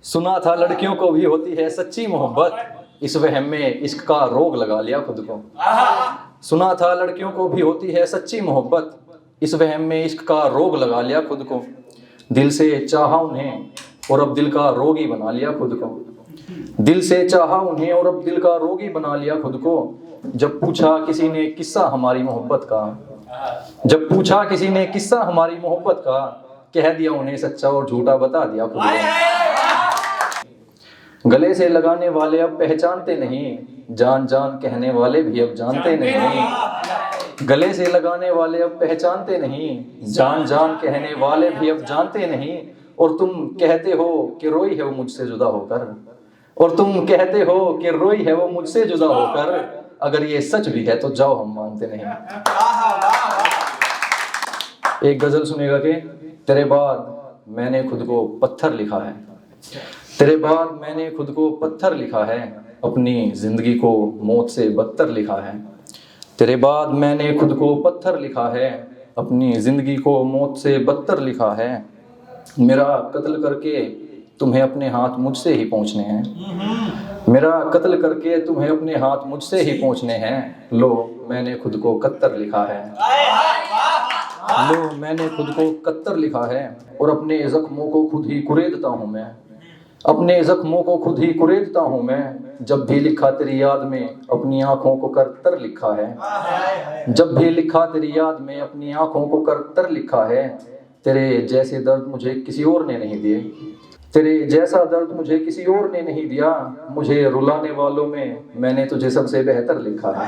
सुना था लड़कियों को भी होती है सच्ची मोहब्बत, इस वहम में इश्क का रोग लगा लिया खुद को। सुना था लड़कियों को भी होती है सच्ची मोहब्बत, इस वहम में इश्क का रोग लगा लिया खुद को। दिल से चाहा उन्हें और अब दिल का रोगी बना लिया खुद को। दिल से चाहा उन्हें और अब दिल का रोगी बना लिया खुद को। जब पूछा किसी ने किस्सा हमारी मोहब्बत का, जब पूछा किसी ने किस्सा हमारी मोहब्बत का, कह दिया उन्हें सच्चा और झूठा बता दिया खुद को। गले से लगाने वाले अब पहचानते नहीं, जान जान कहने वाले भी अब जानते नहीं। गले से लगाने वाले अब पहचानते नहीं, जान जान कहने वाले भी अब जानते नहीं। और तुम कहते हो कि रोई है वो मुझसे जुदा होकर, और तुम कहते हो कि रोई है वो मुझसे जुदा होकर। अगर ये सच भी है तो जाओ हम मानते नहीं। एक गजल सुनेगा कि तेरे बाद मैंने खुद को पत्थर लिखा है, तेरे बाद मैंने खुद को पत्थर लिखा है, अपनी जिंदगी को मौत से बदतर लिखा है। तेरे बाद मैंने खुद को पत्थर लिखा है, अपनी जिंदगी को मौत से बदतर लिखा है। मेरा कत्ल करके तुम्हें अपने हाथ मुझसे ही पहुंचने हैं, मेरा कत्ल करके तुम्हें अपने हाथ मुझसे ही पहुंचने हैं। लो मैंने खुद को कत्तर लिखा है, लो मैंने खुद को कत्तर लिखा है। और अपने जख्मों को खुद ही कुरेदता हूँ मैं, अपने जख्मों को खुद ही कुरेदता हूँ मैं। जब भी लिखा तेरी याद में अपनी आंखों को करतर लिखा है, जब भी लिखा तेरी याद में अपनी आंखों को करतर लिखा है। तेरे जैसे दर्द मुझे किसी और ने नहीं दिए, तेरे जैसा दर्द मुझे किसी और ने नहीं दिया। मुझे रुलाने वालों में मैंने तुझे सबसे बेहतर लिखा है,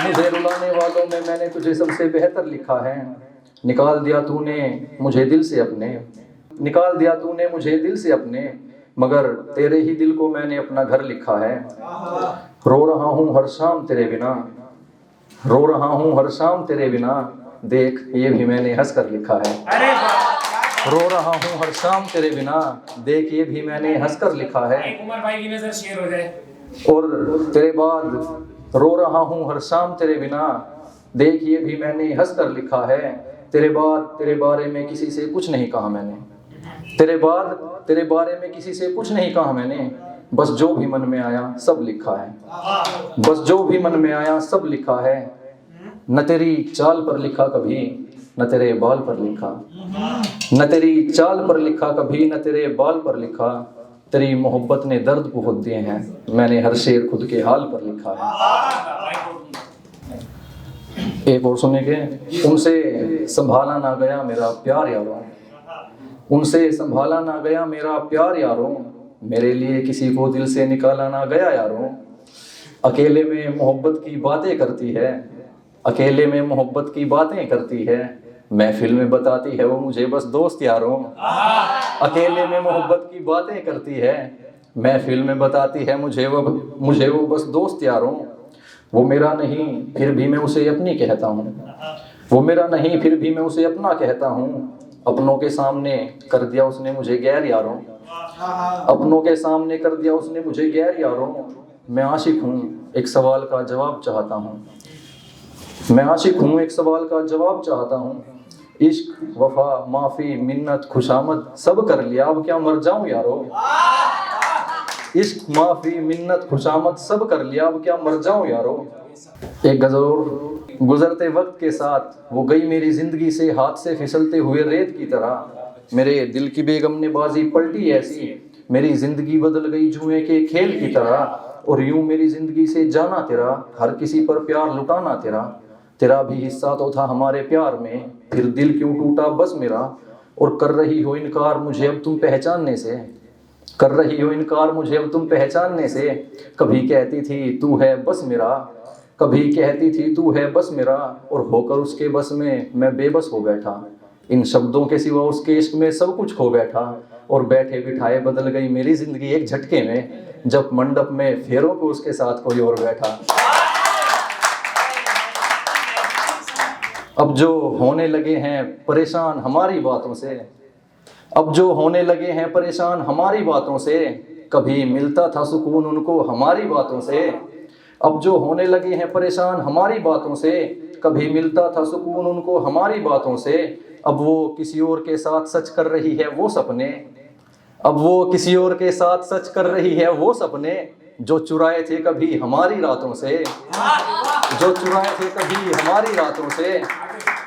मुझे रुलाने वालों में मैंने तुझे सबसे बेहतर लिखा है। निकाल दिया तूने मुझे दिल से अपने, निकाल दिया तूने मुझे दिल से अपने, मगर तेरे ही दिल को मैंने अपना घर लिखा है। रो रहा हूँ हर शाम तेरे बिना, रो रहा हूँ हर शाम तेरे बिना, देख ये भी मैंने हंस कर लिखा है। रो रहा हूँ हर शाम तेरे बिना, देख ये भी मैंने हंस कर लिखा है। उमर भाई की नजर शेर हो जाए। और तेरे बाद रो रहा हूँ हर शाम तेरे बिना, देख ये भी मैंने हंस कर लिखा है। तेरे बाद तेरे बारे में किसी से कुछ नहीं कहा मैंने, तेरे बाद तेरे बारे में किसी से कुछ नहीं कहा मैंने। बस जो भी मन में आया सब लिखा है, बस जो भी मन में आया सब लिखा है। न तेरी चाल पर लिखा कभी, न तेरे बाल पर लिखा, न तेरी चाल पर लिखा कभी, न तेरे बाल पर लिखा। तेरी मोहब्बत ने दर्द बहुत दिए हैं, मैंने हर शेर खुद के हाल पर लिखा है। एक और सुने के, उनसे संभाला ना गया मेरा प्यार यारों, उनसे संभाला ना गया मेरा प्यार यारों, मेरे लिए किसी को दिल से निकाला ना गया यारों। अकेले में मोहब्बत की बातें करती है, अकेले में मोहब्बत की बातें करती है, महफिल में बताती है वो मुझे बस दोस्त यारों। अकेले में मोहब्बत की बातें करती है, महफिल में बताती है मुझे वो बस दोस्त यारों। वो मेरा नहीं फिर भी मैं उसे अपनी कहता हूँ, वो मेरा नहीं फिर भी मैं उसे अपना कहता हूँ। अपनों के सामने कर दिया उसने मुझे गैर यारों, अपनों के सामने कर दिया उसने मुझे गैर यारों। मैं आशिक हूँ एक सवाल का जवाब चाहता हूँ, मैं आशिक हूँ एक सवाल का जवाब चाहता हूँ। इश्क वफा माफी मिन्नत खुशामद सब कर लिया, अब क्या मर जाऊं यारो। इश्क माफी मिन्नत खुशामद सब कर लिया, अब क्या मर जाऊं यारो। एक गजल और, गुजरते वक्त के साथ वो गई मेरी जिंदगी से हाथ से फिसलते हुए रेत की तरह। मेरे दिल की बेगम ने बाजी पलटी ऐसी, मेरी जिंदगी बदल गई जुए के खेल की तरह। और यूं मेरी जिंदगी से जाना तेरा, हर किसी पर प्यार लुटाना तेरा। तेरा भी हिस्सा तो था हमारे प्यार में, फिर दिल क्यों टूटा बस मेरा। और कर रही हो इनकार मुझे अब तुम पहचानने से, कर रही हो इनकार मुझे अब तुम पहचानने से। कभी कहती थी तू है बस मेरा, कभी कहती थी तू है बस मेरा, और होकर उसके बस में मैं बेबस हो बैठा। इन शब्दों के सिवा उसके इश्क में सब कुछ खो बैठा। और बैठे बिठाए बदल गई मेरी जिंदगी एक झटके में, जब मंडप में फेरों को उसके साथ कोई और बैठा। अब जो होने लगे हैं परेशान हमारी बातों से, अब जो होने लगे हैं परेशान हमारी बातों से, कभी मिलता था सुकून उनको हमारी बातों से। अब जो होने लगे हैं परेशान हमारी बातों से, कभी मिलता था सुकून उनको हमारी बातों से। अब वो किसी और के साथ सच कर रही है वो सपने, अब वो किसी और के साथ सच कर रही है वो सपने जो चुराए थे कभी हमारी रातों से, जो चुराए थे कभी हमारी रातों से।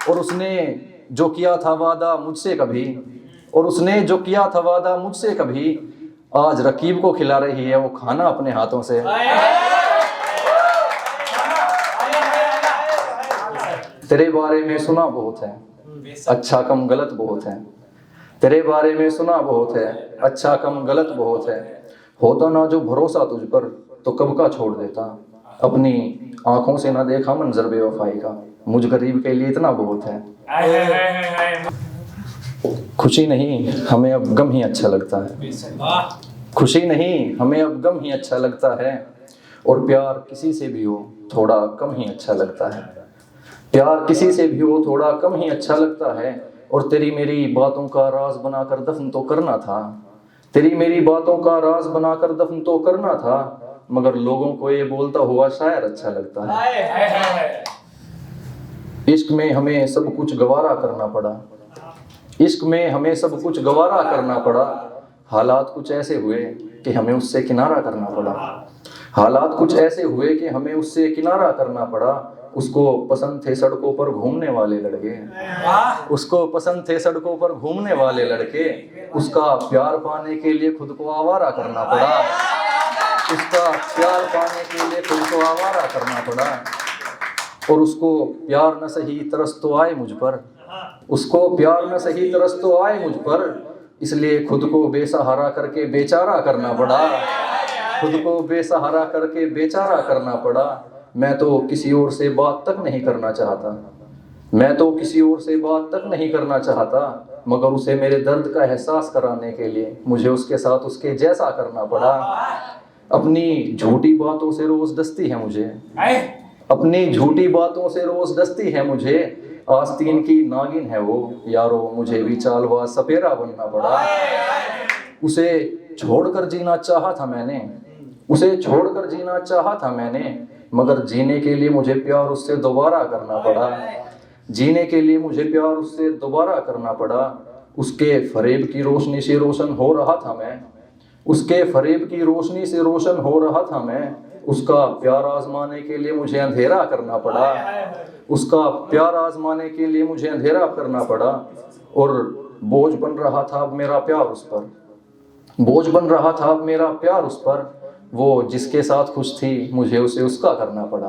और उसने जो किया था वादा मुझसे कभी, और उसने जो किया था वादा मुझसे कभी, आज रकीब को खिला रही है वो खाना अपने हाथों से। तेरे बारे में सुना बहुत है, अच्छा कम गलत बहुत है। तेरे बारे में सुना बहुत है, अच्छा कम गलत बहुत है। होता ना जो भरोसा तुझ पर तो कब का छोड़ देता। अपनी आंखों से ना देखा मंजर बेवफाई का, मुझ गरीब के लिए इतना बहुत है। खुशी नहीं हमें अब गम ही अच्छा लगता है, खुशी नहीं हमें अब गम ही अच्छा लगता है। और प्यार किसी से भी हो थोड़ा कम ही अच्छा लगता है, प्यार किसी से भी हो थोड़ा कम ही अच्छा लगता है। और तेरी मेरी बातों का राज बनाकर दफन तो करना था, तेरी मेरी बातों का राज बनाकर दफन तो करना था, मगर लोगों को ये बोलता हुआ शायर अच्छा लगता है। इश्क में हमें सब कुछ गवारा करना पड़ा, इश्क में हमें सब कुछ गवारा करना पड़ा। हालात कुछ ऐसे हुए कि हमें उससे किनारा करना पड़ा, हालात कुछ ऐसे हुए कि हमें उससे किनारा करना पड़ा। उसको पसंद थे सड़कों पर घूमने वाले लड़के, उसको पसंद थे सड़कों पर घूमने वाले लड़के। उसका प्यार पाने के लिए खुद को आवारा करना पड़ा, उसका प्यार पाने के लिए खुद को आवारा करना पड़ा। और उसको प्यार न सही तरस तो आए मुझ पर, उसको प्यार न सही तरस तो आए मुझ पर, इसलिए खुद को बेसहारा करके बेचारा करना पड़ा, खुद को बेसहारा करके बेचारा करना पड़ा। मैं तो किसी और से बात तक नहीं करना चाहता, मैं तो किसी और से बात तक नहीं करना चाहता, मगर उसे मेरे दर्द का एहसास कराने के लिए मुझे उसके साथ उसके जैसा करना पड़ा। अपनी झूठी बातों से रोज डसती है मुझे, अपनी झूठी बातों से रोज डसती है मुझे। आस्तीन की नागिन है वो यारो, मुझे भी चालवा सपेरा बनना पड़ा। उसे छोड़कर जीना चाहा था मैंने, उसे छोड़कर जीना चाहा था मैंने, मगर जीने के लिए मुझे प्यार उससे दोबारा करना पड़ा, जीने के लिए मुझे प्यार उससे दोबारा करना पड़ा। उसके फरेब की रोशनी से रोशन हो रहा था मैं, उसके फरेब की रोशनी से रोशन हो रहा था मैं। उसका प्यार आजमाने के लिए मुझे अंधेरा करना पड़ा, उसका प्यार आजमाने के लिए मुझे अंधेरा करना पड़ा। और बोझ बन रहा था अब मेरा प्यार उस पर, बोझ बन रहा था अब मेरा प्यार उस पर। वो जिसके साथ खुश थी मुझे उसे उसका करना पड़ा।